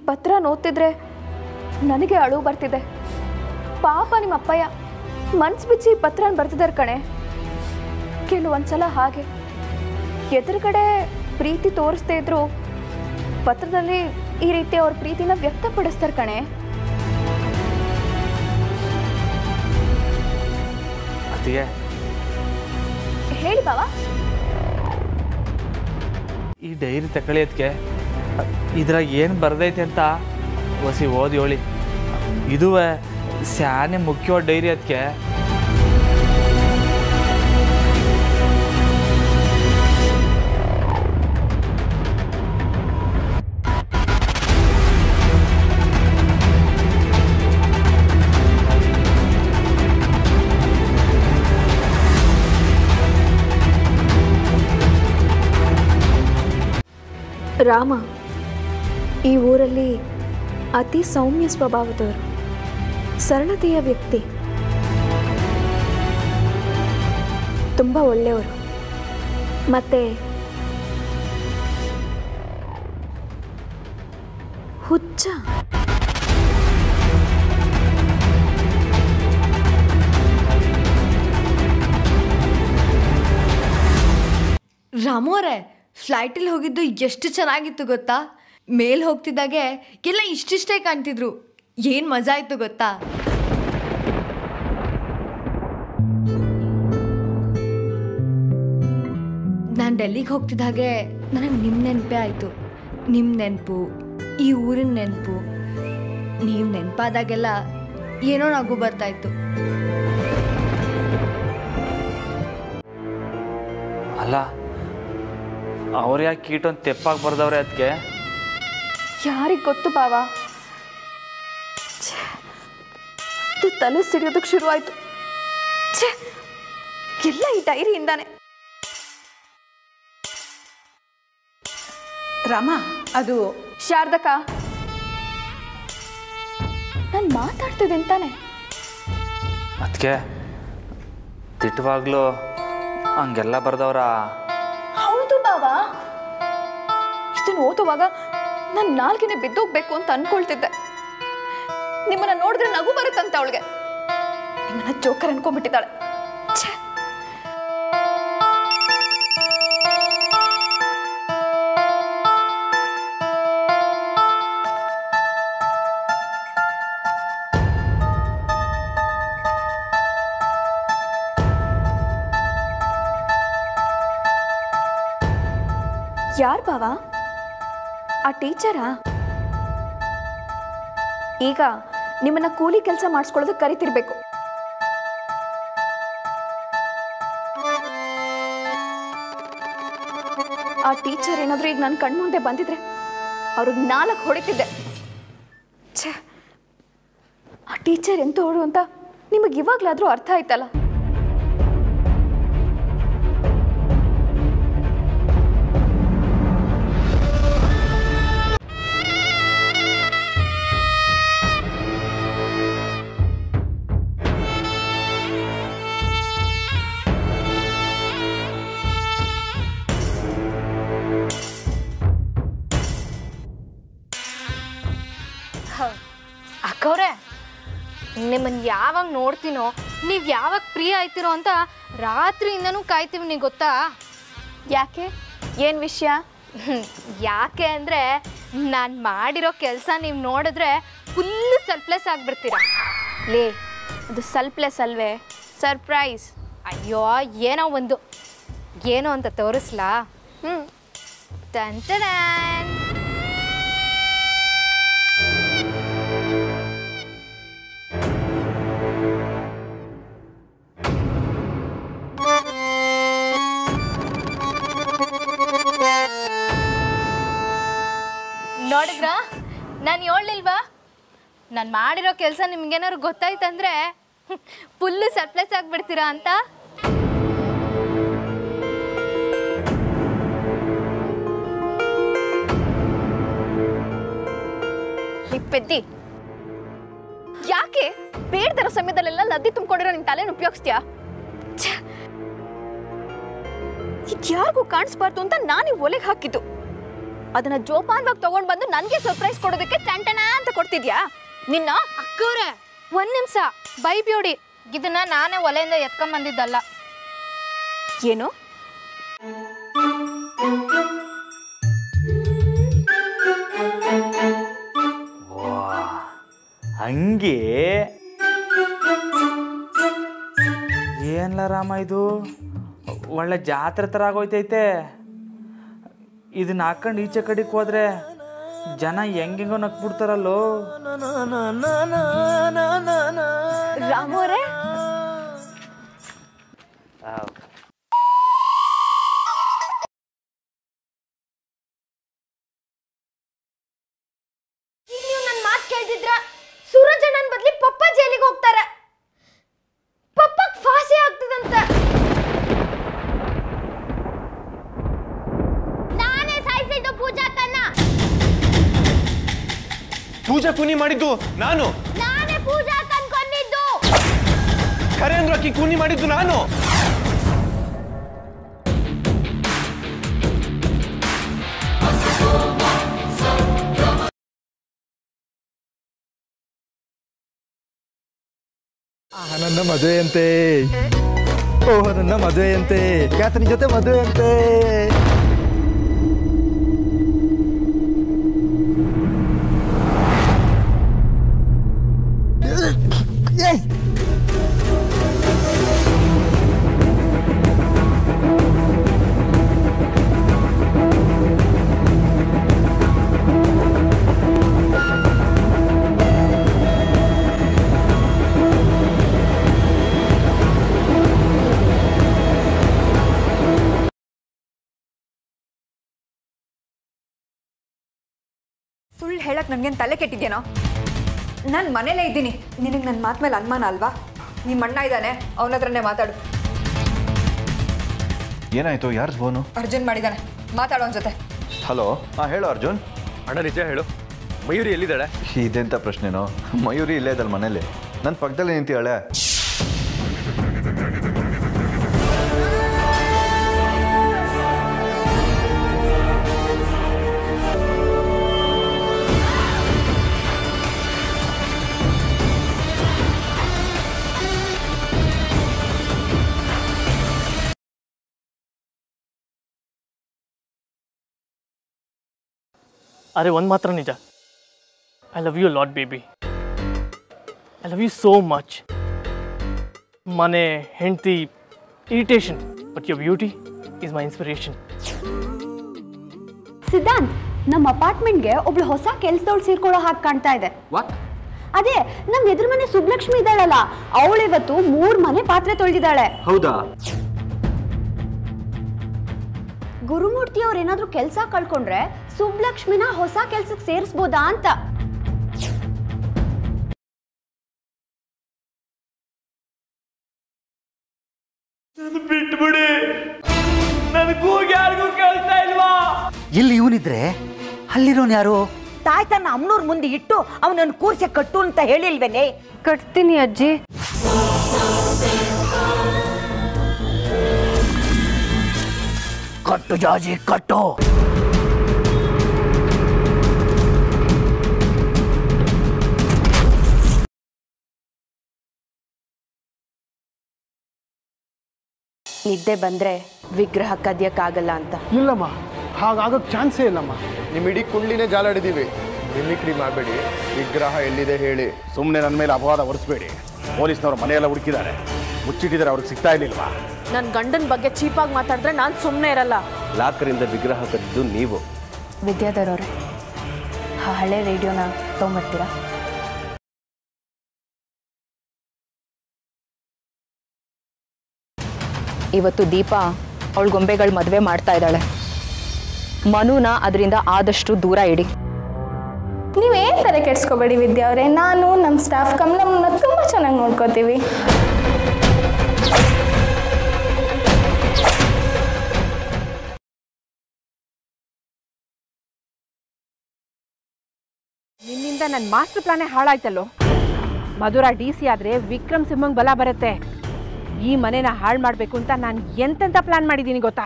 ಪತ್ರ ಓದ್ತಿದ್ರೆ ನನಗೆ ಅಳು ಬರ್ತಿದೆ. ಪಾಪ ನಿಮ್ಮ ಅಪ್ಪಯ್ಯ ಮನ್ಸು ಬಿಚ್ಚಿ ಪತ್ರನ ಬರ್ತಿದ್ದಾರೆ ಕಣೆ. ಕೆಲವೊಂದ್ಸಲ ಹಾಗೆ ಎದುರುಗಡೆ ಪ್ರೀತಿ ತೋರಿಸ್ದೇ ಇದ್ರು ಪತ್ರದಲ್ಲಿ ಈ ರೀತಿ ಅವ್ರ ಪ್ರೀತಿನ ವ್ಯಕ್ತಪಡಿಸ್ತಾರೆ ಕಣೆ. ಅತ್ತಿಗೆ ಹೇಳಿ ಬಾವ. ಈ ಡೈರಿ ತಗೊಳ್ಳಿ ಅದಕ್ಕೆ ಇದ್ರಾಗ ಏನು ಬರ್ದೈತೆ ಅಂತ ಹೊಸಿ ಓದಿ ಹೇಳಿ. ಇದುವೇ ಸ್ಯಾನೆ ಮುಖ್ಯವಾದ ಡೈರಿ ಅದಕ್ಕೆ. ರಾಮ ಈ ಊರಲ್ಲಿ ಅತಿ ಸೌಮ್ಯ ಸ್ವಭಾವದವರು, ಸರಳತೆಯ ವ್ಯಕ್ತಿ, ತುಂಬ ಒಳ್ಳೆಯವರು. ಮತ್ತೆ ಹುಚ್ಚ. ರಾಮು ಅವರೇ, ಫ್ಲೈಟಲ್ಲಿ ಹೋಗಿದ್ದು ಎಷ್ಟು ಚೆನ್ನಾಗಿತ್ತು ಗೊತ್ತಾ? ಮೇಲೆ ಹೋಗ್ತಿದ್ದಾಗೆ ಎಲ್ಲ ಇಷ್ಟಿಷ್ಟೇ ಕಾಣ್ತಿದ್ರು. ಏನು ಮಜಾ ಇತ್ತು ಗೊತ್ತಾ? ನಾನು ಡೆಲ್ಲಿಗೆ ಹೋಗ್ತಿದ್ದಾಗೆ ನನಗೆ ನಿಮ್ಮ ನೆನಪೇ ಆಯಿತು. ನಿಮ್ಮ ನೆನಪು, ಈ ಊರಿನ ನೆನಪು. ನೀವು ನೆನಪಾದಾಗೆಲ್ಲ ಏನೋ ನಗು ಬರ್ತಾಯಿತ್ತು. ಅಲ್ಲ ಅವ್ರು ಯಾಕೆ ಕೀಟೊಂದು ತೆಪ್ಪಾಗಿ ಬರ್ದವ್ರೆ ಅದಕ್ಕೆ? ಯಾರಿಗೆ ಗೊತ್ತು ಬಾವ. ತಲೆ ಸಿಡಿಯೋದಕ್ಕೆ ಶುರುವಾಯಿತು. ಎಲ್ಲ ಈ ಡೈರಿಯಿಂದಾನೆ. ರಾಮ, ಅದು ಶಾರದಕ್ಕ, ನಾನು ಮಾತಾಡ್ತಿದ್ದೆ ಅಂತಾನೆ. ಅದಕ್ಕೆ ತಿಟ್ಟವಾಗ್ಲೂ ಹಂಗೆಲ್ಲ ಬರ್ದವ್ರ? ಹೌದು ಬಾವ. ಇದನ್ನು ಓದುವಾಗ ನಾನು ನಾಲ್ಕಿನೇ ಬಿದ್ದೋಗ್ಬೇಕು ಅಂತ ಅನ್ಕೊಳ್ತಿದ್ದೆ. ನಿಮ್ಮನ್ನ ನೋಡಿದ್ರೆ ನಗು ಬರುತ್ತಂತ ಅವಳಿಗೆ. ನಿಮ್ಮನ್ನ ಜೋಕರ್ ಅನ್ಕೊಂಡ್ಬಿಟ್ಟಿದ್ದಾಳೆ. ಯಾರು ಬಾವ? ಆ ಟೀಚರಾ? ಈಗ ನಿಮ್ಮನ್ನ ಕೂಲಿ ಕೆಲಸ ಮಾಡಿಸ್ಕೊಳ್ಳೋದಕ್ಕೆ ಕರಿತಿರ್ಬೇಕು. ಆ ಟೀಚರ್ ಏನಾದರೂ ಈಗ ನನ್ನ ಕಣ್ಮುಂದೆ ಬಂದಿದ್ರೆ ಅವ್ರಿಗೆ 4 ಹೊಡಿತಿದ್ದೆ. ಛೇ, ಆ ಟೀಚರ್ ಎಂಥವಳು ಅಂತ ನಿಮಗೆ ಇವಾಗಲಾದರೂ ಅರ್ಥ ಆಯ್ತಲ್ಲ. ಅಕ್ಕವ್ರೆ, ನಿಮ್ಮನ್ನು ಯಾವಾಗ ನೋಡ್ತೀನೋ, ನೀವು ಯಾವಾಗ ಫ್ರೀ ಆಯ್ತಿರೋ ಅಂತ ರಾತ್ರಿಯಿಂದನೂ ಕಾಯ್ತೀವಿ. ನೀವು ಗೊತ್ತಾ? ಯಾಕೆ? ಏನು ವಿಷಯ? ಯಾಕೆ ಅಂದರೆ ನಾನು ಮಾಡಿರೋ ಕೆಲಸ ನೀವು ನೋಡಿದ್ರೆ ಫುಲ್ಲು ಸರ್ಪ್ಲೆಸ್ ಆಗಿಬಿಡ್ತೀರ. ಲೇ, ಅದು ಸರ್ಪ್ಲೆಸ್ ಅಲ್ವೇ, ಸರ್ಪ್ರೈಸ್. ಅಯ್ಯೋ, ಏನೋ ಅಂತ ತೋರಿಸ್ಲಾ? ಟನ್. ನೋಡಿದ್ರಾ? ನಾನು ಹೇಳಿಲ್ವಾ ನಾನು ಮಾಡಿರೋ ಕೆಲಸ ನಿಮ್ಗೇನಾದ್ರು ಗೊತ್ತಾಯ್ತಂದ್ರೆ ಫುಲ್ಲು ಸರ್ಪ್ಲೆಸ್ ಆಗಿಬಿಡ್ತೀರಾ ಅಂತ. ಪೆದ್ದಿ, ಯಾಕೆ ಬೇಡದಿರೋ ಸಮಯದಲ್ಲೆಲ್ಲ ಲದ್ದಿ ತುಂಬಿಕೊಂಡಿರೋ ನಿನ್ ತಲೆನ ಉಪಯೋಗಿಸ್ತೀಯಾ? ಇದ್ಯಾರಿಗೂ ಕಾಣಿಸ್ಬಾರ್ದು ಅಂತ ನಾನು ಒಲೆಗೆ ಹಾಕಿದ್ದು. ಅದನ್ನ ಜೋಪಾನವಾಗಿ ತಗೊಂಡ್ ಬಂದು ನನಗೆ ಸರ್ಪ್ರೈಸ್ ಕೊಡೋದಕ್ಕೆ ಟಂಟನ ಅಂತ ಕೊಡ್ತಿದ್ಯಾ ನಿನ್ನ? ಅಕ್ಕವ್ರೆ ಒಂದ್ ನಿಮಿಷ ಬೈಬ್ಯೋಡಿ, ಇದನ್ನ ನಾನೇ ಒಲೆಯಿಂದ ಎತ್ಕೊಂಡ್ ಬಂದಿದ್ದಲ್ಲ. ಏನು? ಹಂಗೆ ಏನ್ಲ ರಾಮ, ಇದು ಒಳ್ಳೆ ಜಾತ್ರೆ ಥರ ಆಗೋಯ್ತೈತೆ. ಇದನ್ನ ಹಾಕೊಂಡು ಈಚೆ ಕಡೆಗೆ ಹೋದ್ರೆ ಜನ ಹೆಂಗೆಂಗೋ ನಕ್ಬಿಡ್ತಾರಲ್ಲೋ. ರಾಮೋರೆ, ನೀವು ನನ್ನ ಮಾತು ಕೇಳ್ತಿದ್ರ ಸೂರಜಣ್ಣನ ಬದಲಿ ಪಪ್ಪ ಜೈಲಿಗೆ ಹೋಗ್ತಾರೆ. ಪಪ್ಪಕ್ ಫಾಸಿ ಆಗ್ತದಂತ. ನಾನೇ ಸಾಯಿಸಿದ್ದು ಪೂಜಾಕನ್ನ. ಪೂಜಾ ಕೂನಿ ಮಾಡಿದ್ದು ನಾನು. ನಾನೇ ಪೂಜಾಕನ್ ಕೊಂದಿದ್ದು. ಖರೆ ಅಂದ್ರು ಅಕ್ಕಿ ಕೂನಿ ಮಾಡಿದ್ದು ನಾನು. ನನ್ನ ಮದುವೆಯಂತೆ, ಓಹ್ ನನ್ನ ಮದುವೆಯಂತೆ, ಕ್ಯಾತನ ಜೊತೆ ಮದುವೆಯಂತೆ. ಸುಳ್ಳು ಹೇಳಕ್ ನನಗೇನು ತಲೆ ಕೆಟ್ಟಿದ್ಯೇನೋ? ನಾನು ಮನೇಲೇ ಇದ್ದೀನಿ. ನಿನಗೆ ನನ್ನ ಮಾತು ಮೇಲೆ ಅನುಮಾನ ಅಲ್ವಾ? ನಿಮ್ಮ ಅಣ್ಣ ಇದ್ದಾನೆ, ಅವನ ಹತ್ರನೇ ಮಾತಾಡು. ಏನಾಯ್ತು? ಯಾರು ಫೋನು? ಅರ್ಜುನ್ ಮಾಡಿದ್ದಾನೆ, ಮಾತಾಡೋನ್ ಜೊತೆ. ಹಲೋ, ಹೇಳು ಅರ್ಜುನ್. ಅಣ್ಣ ನಿಜ ಹೇಳು, ಮಯೂರಿ ಎಲ್ಲಿದ್ದಾಳೆ? ಇದೆಂತ ಪ್ರಶ್ನೆನೋ? ಮಯೂರಿ ಇಲ್ಲೇ ಇದ್ದಲ್ಲ ಮನೇಲಿ, ನನ್ನ ಪಕ್ಕದಲ್ಲೇ ನಿಂತಿದ್ದಾಳೆ. अरे ಒಂದು ಮಾತ್ರ ನಿಜ, I love you lot baby. I love you so much. ಮನೆ, ಹೆಂಡತಿ, irritation, but your beauty is my inspiration. Siddhant, ನಮ್ಮ ಅಪಾರ್ಟ್ಮೆಂಟ್ಗೆ ಒಬ್ಳು ಹೊಸ ಕೆಲ್ಸದವಳು ಸೇರ್ಕೊಳ್ಳೋ ಹಾಗೆ ಕಾಣ್ತಾ ಇದೆ. ಅದೇ ನಮ್ಮ ಎದುರು ಮನೆ ಸುಬ್ಲಕ್ಷ್ಮಿ ಇದ್ದಾಳಲ್ಲ, ಅವಳು ಇವತ್ತು 3 ಮನೆ ಪಾತ್ರೆ ತೊಳೆದಿದ್ದಾಳೆ. ಹೌದಾ? ಗುರುಮೂರ್ತಿ ಅವ್ರು ಏನಾದ್ರೂ ಕೆಲಸ ಕಳ್ಕೊಂಡ್ರೆ ಸುಬ್ಲಕ್ಷ್ಮಿನ ಹೊಸ ಕೆಲ್ಸಕ್ಕೆ ಸೇರಿಸ್ಬೋದಾ ಅಂತ. ಬಿಟ್ಬಿಡಿ, ನನಗೂ ಯಾರಿಗೂ ಕೇಳ್ತಾ ಇಲ್ವಾ? ಇಲ್ಲಿ ಇವನಿದ್ರೆ ಅಲ್ಲಿರೋನ್ ಯಾರು? ತಾಯಿ ತನ್ನ ಅಮ್ಮನೂರ್ ಮುಂದೆ ಇಟ್ಟು ಅವನನ್ನು ಕೂರ್ಸಿ ಕಟ್ಟು ಅಂತ ಹೇಳಿಲ್ವೇನೆ? ಕಟ್ತೀನಿ ಅಜ್ಜಿ. ಕಟ್ಟು ಜಾಜಿ ಕಟ್ಟು. ನಿದ್ದೆ ಬಂದ್ರೆ ವಿಗ್ರಹ ಕದಿಯಕ್ಕಾಗಲ್ಲ ಅಂತ. ಇಲ್ಲಮ್ಮ, ಹಾಗಾಗಕ್ಕೆ ಚಾನ್ಸೇ ಇಲ್ಲಮ್ಮ. ನಿಮ್ಮ ಇಡೀ ಕುಳ್ಳಿನೇ ಜಾಲಾಡಿದ್ದೀವಿ. ಮಿಮಿಕ್ರಿ ಮಾಡಬೇಡಿ, ವಿಗ್ರಹ ಎಲ್ಲಿದೆ ಹೇಳಿ. ಸುಮ್ಮನೆ ನನ್ನ ಮೇಲೆ ಅಪವಾದ ಹೊರಿಸ್ಬೇಡಿ. ಪೊಲೀಸ್ನವ್ರು ಮನೆಯೆಲ್ಲ ಹುಡುಕಿದ್ದಾರೆ, ಮುಚ್ಚಿಟ್ಟಿದ್ದಾರೆ, ಅವ್ರಿಗೆ ಸಿಗ್ತಾ ಇರಲಿಲ್ವಾ? ನನ್ನ ಗಂಡನ ಬಗ್ಗೆ ಚೀಪಾಗಿ ಮಾತಾಡಿದ್ರೆ ನಾನು ಸುಮ್ಮನೆ ಇರಲ್ಲ. ಲಾಕರಿಂದ ವಿಗ್ರಹ ಕದ್ದಿದ್ದು ನೀವು. ವಿದ್ಯಾಧರವ್ರೆ, ಹಳೆ ರೇಡಿಯೋನ ತೊಗೊಂಬರ್ತೀರಾ? ಇವತ್ತು ದೀಪ ಅವಳ ಗೊಂಬೆಗಳ ಮದುವೆ ಮಾಡ್ತಾ ಇದ್ದಾಳೆ. ಮನುನ ಅದರಿಂದ ಆದಷ್ಟು ದೂರ ಇಡಿ. ನೀವೇನು ತಲೆ ಕೆಡ್ಸ್ಕೊಬೇಡಿ ವಿದ್ಯಾ ಅವರೇ, ನಾನು ನಮ್ಮ ಸ್ಟಾಫ್ ಕಮಲಮ್ಮನ ತುಂಬ ಚೆನ್ನಾಗಿ ನೋಡ್ಕೋತೀವಿ. ನಿನ್ನಿಂದ ನನ್ನ ಮಾಸ್ಟರ್ ಪ್ಲಾನೇ ಹಾಳಾಯ್ತಲ್ಲೋ. ಮಧುರ DC ಆದರೆ ವಿಕ್ರಮ್ ಸಿಂಹಂಗೆ ಬಲ ಬರುತ್ತೆ. ಈ ಮನೆನ ಹಾಳು ಮಾಡಬೇಕು ಅಂತ ನಾನು ಎಂತೆಂಥ ಪ್ಲಾನ್ ಮಾಡಿದ್ದೀನಿ ಗೊತ್ತಾ?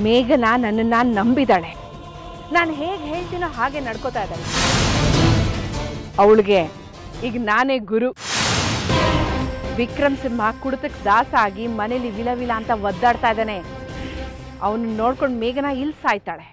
ಮೇಘನ ನನ್ನನ್ನು ನಂಬಿದ್ದಾಳೆ. ನಾನು ಹೇಗೆ ಹೇಳ್ತೀನೋ ಹಾಗೆ ನಡ್ಕೋತಾ ಇದ್ದಾಳೆ. ಅವಳಿಗೆ ಈಗ ನಾನೇ ಗುರು. ವಿಕ್ರಮ್ ಸಿಂಹ ಕುಡಿತಕ್ಕೆ ದಾಸ ಆಗಿ ಮನೇಲಿ ವಿಲ ಅಂತ ಒದ್ದಾಡ್ತಾ ಇದ್ದಾನೆ. ಅವನು ನೋಡ್ಕೊಂಡು ಮೇಘನ ಇಲ್ಲಿ ಸಾಯ್ತಾಳೆ.